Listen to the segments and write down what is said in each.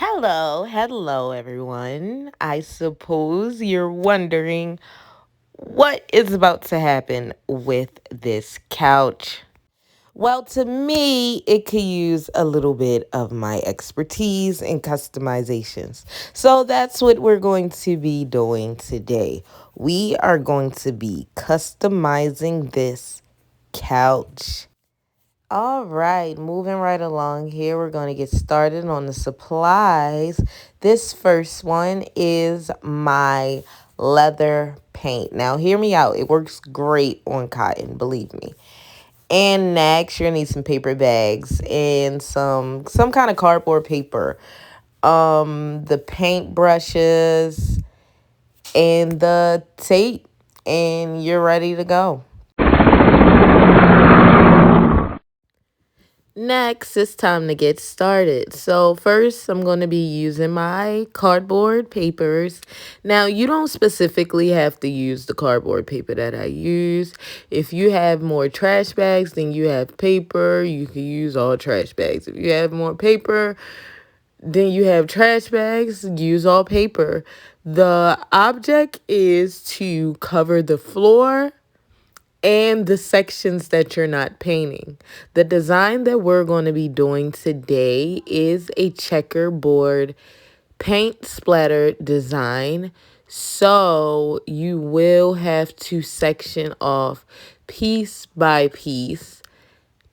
Hello, everyone. I suppose you're wondering what is about to happen with this couch. Well, to me, it could use a little bit of my expertise in customizations. So that's what we're going to be doing today. We are going to be customizing this couch. All right, moving right along here, we're going to get started on the supplies. This first one is my leather paint. Now, hear me out. It works great on cotton, believe me. And next, you're gonna need some paper bags and some kind of cardboard paper. The paint brushes and the tape, and you're ready to go. Next, it's time to get started. So first, I'm going to be using my cardboard papers. Now, you don't specifically have to use the cardboard paper that I use. If you have more trash bags than you have paper, you can use all trash bags. If you have more paper than you have trash bags, use all paper. The object is to cover the floor and the sections that you're not painting. The design that we're going to be doing today is a checkerboard paint splatter design. So you will have to section off piece by piece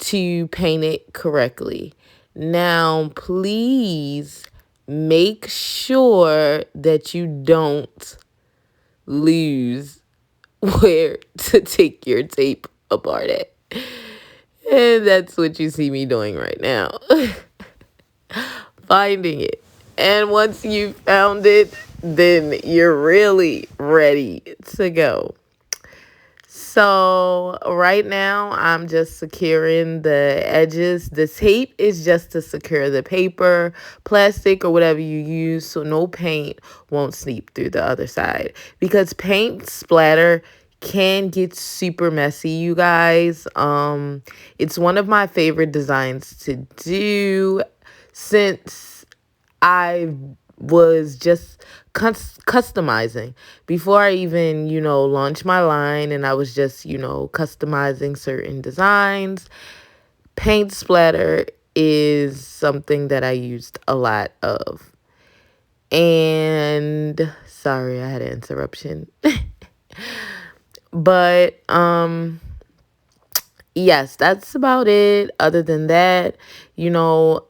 to paint it correctly. Now, please make sure that you don't lose where to take your tape apart at. And that's what you see me doing right now. Finding it. And once you found it, then you're really ready to go. So right now, I'm just securing the edges. The tape is just to secure the paper, plastic, or whatever you use so no paint won't seep through the other side. Because paint splatter can get super messy, you guys. It's one of my favorite designs to do since I was just customizing before I even, launched my line, and I was just, customizing certain designs. Paint splatter is something that I used a lot of. And sorry, I had an interruption. But yes, that's about it. Other than that,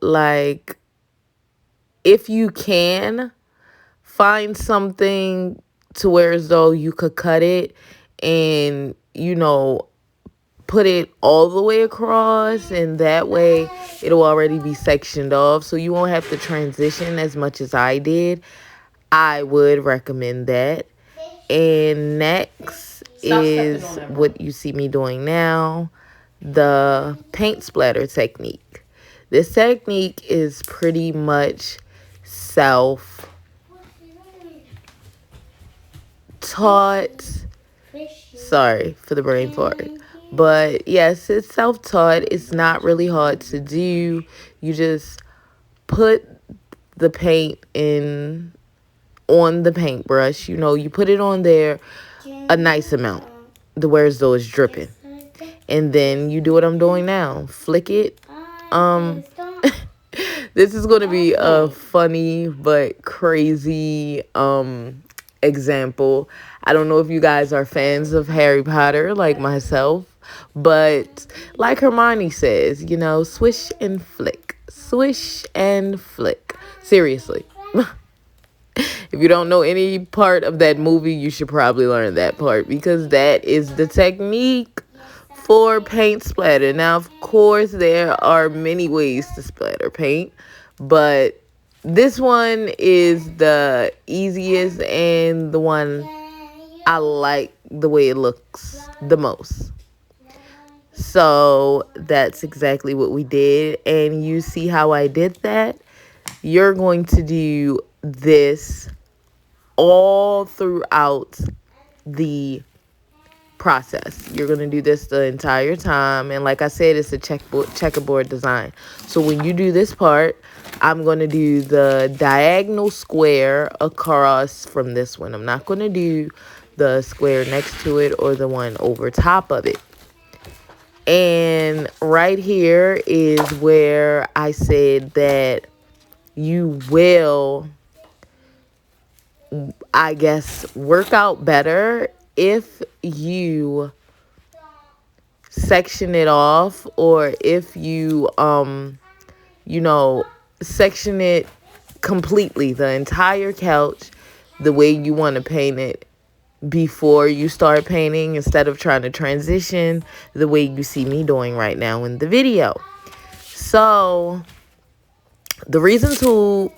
like if you can find something to where as though you could cut it and, put it all the way across, and that way it'll already be sectioned off so you won't have to transition as much as I did. I would recommend that. And next is what you see me doing now, the paint splatter technique. This technique is pretty much self taught. Sorry for the brain fart. But yes, it's self taught. It's not really hard to do. You just put the paint in on the paintbrush. You put it on there a nice amount, the where as though it's dripping. And then you do what I'm doing now. Flick it. This is going to be a funny but crazy example. I don't know if you guys are fans of Harry Potter like myself, but like Hermione says, swish and flick. Swish and flick. Seriously. If you don't know any part of that movie, you should probably learn that part because that is the technique for paint splatter. Now, of course, there are many ways to splatter paint, but this one is the easiest and the one I like the way it looks the most. So that's exactly what we did. And you see how I did that? You're going to do this all throughout the process. You're going to do this the entire time. And like I said, it's a checkerboard design. So when you do this part, I'm going to do the diagonal square across from this one. I'm not going to do the square next to it or the one over top of it. And right here is where I said that you will, I guess, work out better if you section it off, or if you you know, section it completely, the entire couch, the way you want to paint it before you start painting, instead of trying to transition the way you see me doing right now in the video. So the reason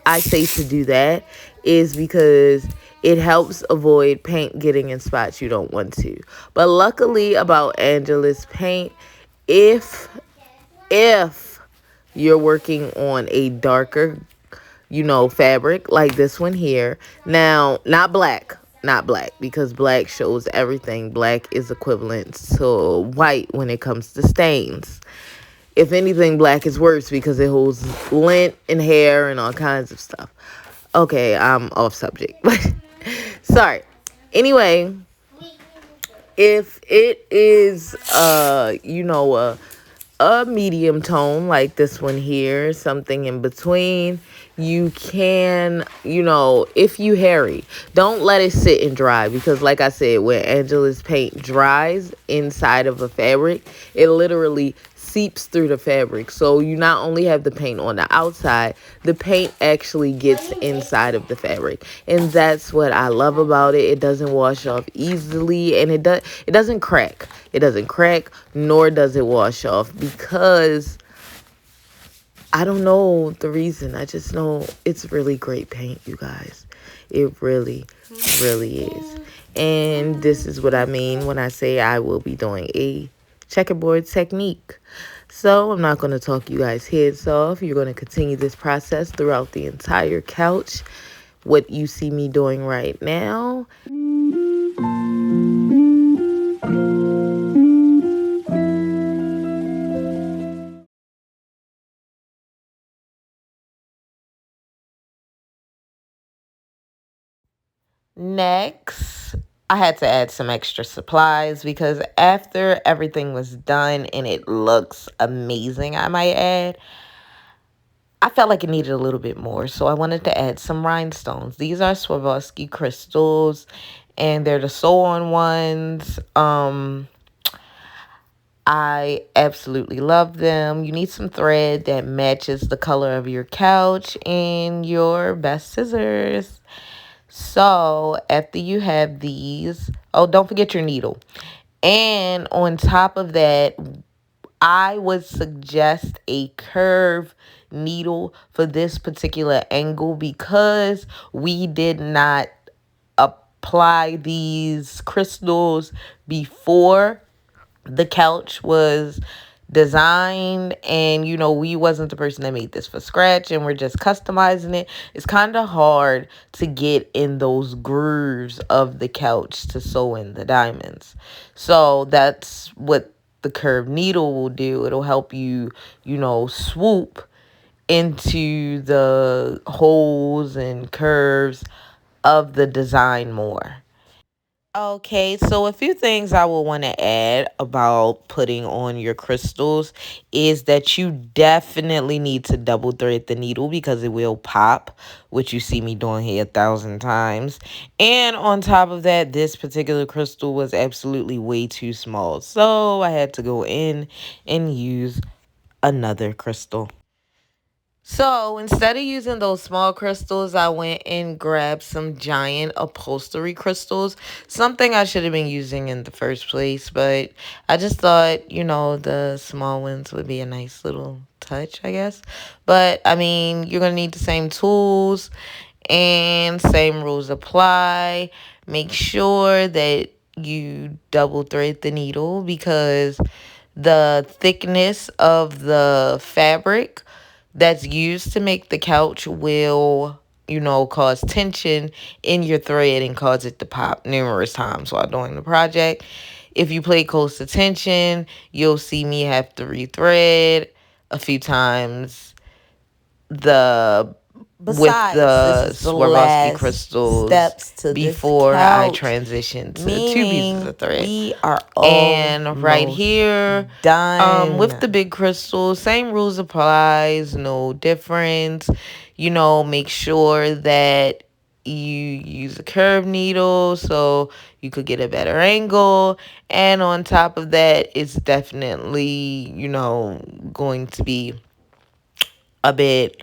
I say to do that is because it helps avoid paint getting in spots you don't want to. But luckily about Angela's paint, if you're working on a darker, fabric like this one here. Now, not black, because black shows everything. Black is equivalent to white when it comes to stains. If anything, black is worse because it holds lint and hair and all kinds of stuff. Okay, I'm off subject, but sorry. Anyway, if it is, a medium tone like this one here, something in between, you can, if you hairy, don't let it sit and dry, because like I said, when Angela's paint dries inside of a fabric, it literally seeps through the fabric. So you not only have the paint on the outside, the paint actually gets inside of the fabric. And that's what I love about it. It doesn't wash off easily, and it doesn't crack. It doesn't crack, nor does it wash off, because I don't know the reason. I just know it's really great paint, you guys. It really, really is. And this is what I mean when I say I will be doing a checkerboard technique. So I'm not going to talk you guys' heads off. You're going to continue this process throughout the entire couch. What you see me doing right now. Next, I had to add some extra supplies, because after everything was done, and it looks amazing, I might add, I felt like it needed a little bit more. So I wanted to add some rhinestones. These are Swarovski crystals, and they're the sew-on ones. I absolutely love them. You need some thread that matches the color of your couch, and your best scissors. So after you have these, oh, don't forget your needle. And on top of that, I would suggest a curve needle for this particular angle, because we did not apply these crystals before the couch was designed, and we wasn't the person that made this for scratch, and we're just customizing it. It's kind of hard to get in those grooves of the couch to sew in the diamonds. So that's what the curved needle will do. It'll help you, swoop into the holes and curves of the design more. Okay, so a few things I will want to add about putting on your crystals is that you definitely need to double thread the needle, because it will pop, which you see me doing here 1,000 times. And on top of that, this particular crystal was absolutely way too small, so I had to go in and use another crystal. So instead of using those small crystals, I went and grabbed some giant upholstery crystals. Something I should have been using in the first place, but I just thought, the small ones would be a nice little touch, I guess. But, I mean, you're going to need the same tools, and same rules apply. Make sure that you double thread the needle, because the thickness of the fabric that's used to make the couch will, cause tension in your thread and cause it to pop numerous times while doing the project. If you pay close attention, you'll see me have to rethread a few times the with Besides, this the is the Swarovski last crystals steps to this before I couch, transition to 2 pieces meaning of thread. we are And right almost here, with the done. big crystals, same rules applies, no difference. Make sure that you use a curved needle so you could get a better angle. And on top of that, it's definitely, going to be a bit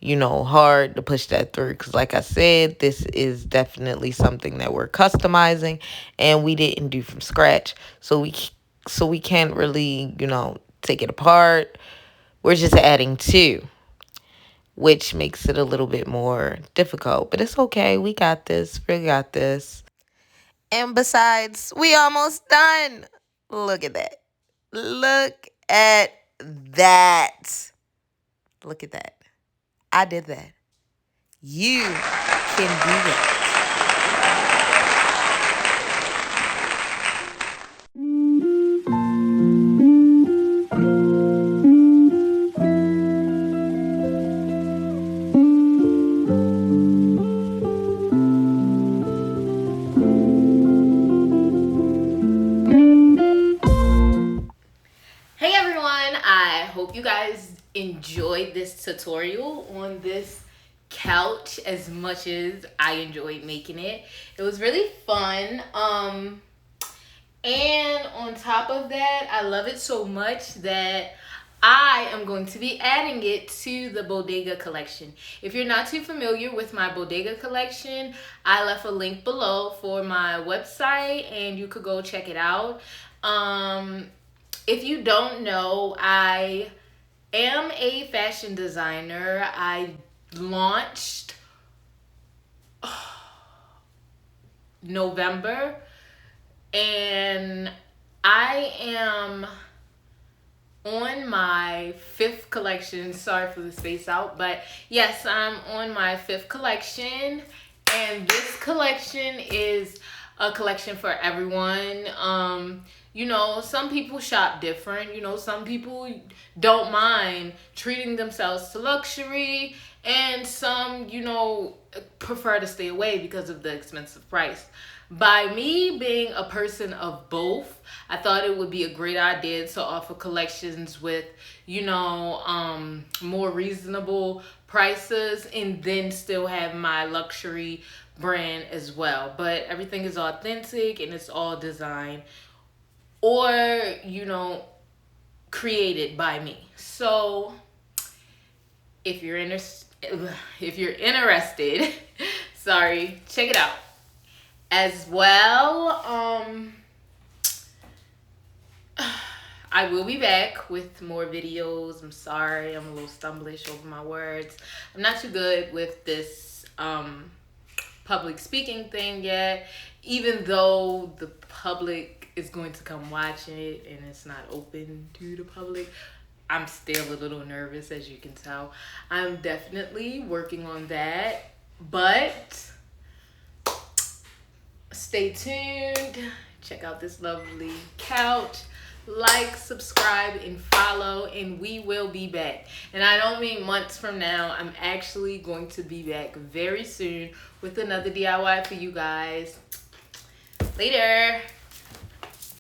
hard to push that through because like I said, this is definitely something that we're customizing and we didn't do from scratch, so we can't really take it apart. We're just adding two, which makes it a little bit more difficult, but it's okay. We got this. And besides, we almost done. Look at that. Look at that. Look at that. I did that. You can do that. Hey everyone, I hope you guys enjoyed this tutorial on this couch as much as I enjoyed making it. It was really fun. And on top of that, I love it so much that I am going to be adding it to the Bodega Collection. If you're not too familiar with my Bodega Collection, I left a link below for my website and you could go check it out. If you don't know, I am a fashion designer. I launched November and I am on my 5th collection. Sorry for the space out, but yes, I'm on my 5th collection, and this collection is a collection for everyone. Some people shop different. Some people don't mind treating themselves to luxury, and some prefer to stay away because of the expensive price. By me being a person of both, I thought it would be a great idea to offer collections with, more reasonable prices and then still have my luxury brand as well. But everything is authentic and it's all designed or, created by me. So if you're interested, sorry, check it out. As well, I will be back with more videos. I'm sorry, I'm a little stumblish over my words. I'm not too good with this public speaking thing yet, even though the public is going to come watch it and it's not open to the public. I'm still a little nervous, as you can tell. I'm definitely working on that, but stay tuned. Check out this lovely couch. Like, subscribe, and follow, and we will be back. And I don't mean months from now. I'm actually going to be back very soon with another DIY for you guys. Later.